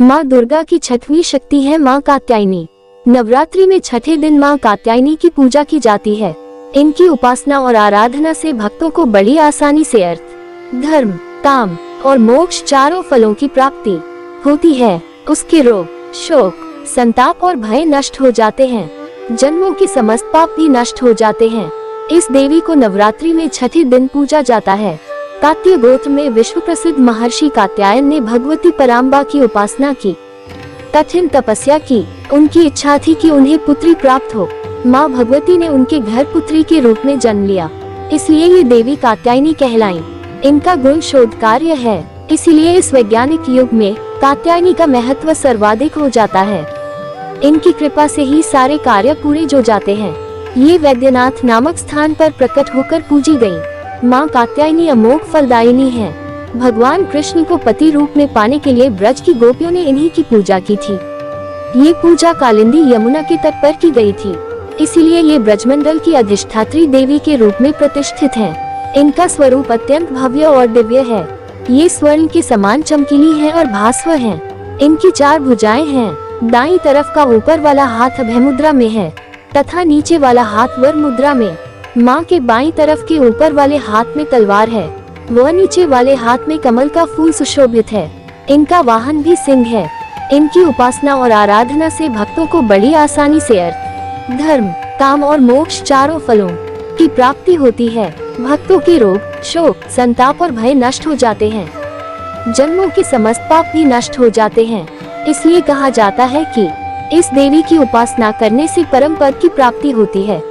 माँ दुर्गा की छठवीं शक्ति है माँ कात्यायनी। नवरात्रि में छठे दिन माँ कात्यायनी की पूजा की जाती है। इनकी उपासना और आराधना से भक्तों को बड़ी आसानी से अर्थ, धर्म, काम और मोक्ष चारों फलों की प्राप्ति होती है। उसके रोग, शोक, संताप और भय नष्ट हो जाते हैं। जन्मों के समस्त पाप भी नष्ट हो जाते हैं। इस देवी को नवरात्रि में छठे दिन पूजा जाता है। कात्य गोत्र में विश्व प्रसिद्ध महर्षि कात्यायन ने भगवती पराम्बा की उपासना की, कठिन तपस्या की। उनकी इच्छा थी कि उन्हें पुत्री प्राप्त हो। माँ भगवती ने उनके घर पुत्री के रूप में जन्म लिया, इसलिए ये देवी कात्यायनी कहलाई। इनका गुण शोध कार्य है, इसीलिए इस वैज्ञानिक युग में कात्यायनी का महत्व सर्वाधिक हो जाता है। इनकी कृपा से ही सारे कार्य पूरे हो जाते हैं। ये वैद्यनाथ नामक स्थान पर प्रकट होकर पूजी गयी। माँ कात्यायनी अमोघ फलदायिनी है। भगवान कृष्ण को पति रूप में पाने के लिए ब्रज की गोपियों ने इन्हीं की पूजा की थी। ये पूजा कालिंदी यमुना के तट पर की गई थी, इसीलिए ये ब्रजमंडल की अधिष्ठात्री देवी के रूप में प्रतिष्ठित हैं। इनका स्वरूप अत्यंत भव्य और दिव्य है। ये स्वर्ण के समान चमकीली है और भास्वर हैं। इनकी 4 भुजाएं हैं। दाईं तरफ का ऊपर वाला हाथ अभय मुद्रा में है तथा नीचे वाला हाथ वर मुद्रा में। माँ के बाईं तरफ के ऊपर वाले हाथ में तलवार है, वह नीचे वाले हाथ में कमल का फूल सुशोभित है। इनका वाहन भी सिंह है। इनकी उपासना और आराधना से भक्तों को बड़ी आसानी से अर्थ, धर्म, काम और मोक्ष चारों फलों की प्राप्ति होती है। भक्तों के रोग, शोक, संताप और भय नष्ट हो जाते हैं। जन्मों के समस्त पाप भी नष्ट हो जाते हैं। इसलिए कहा जाता है कि इस देवी की उपासना करने से परम पद की प्राप्ति होती है।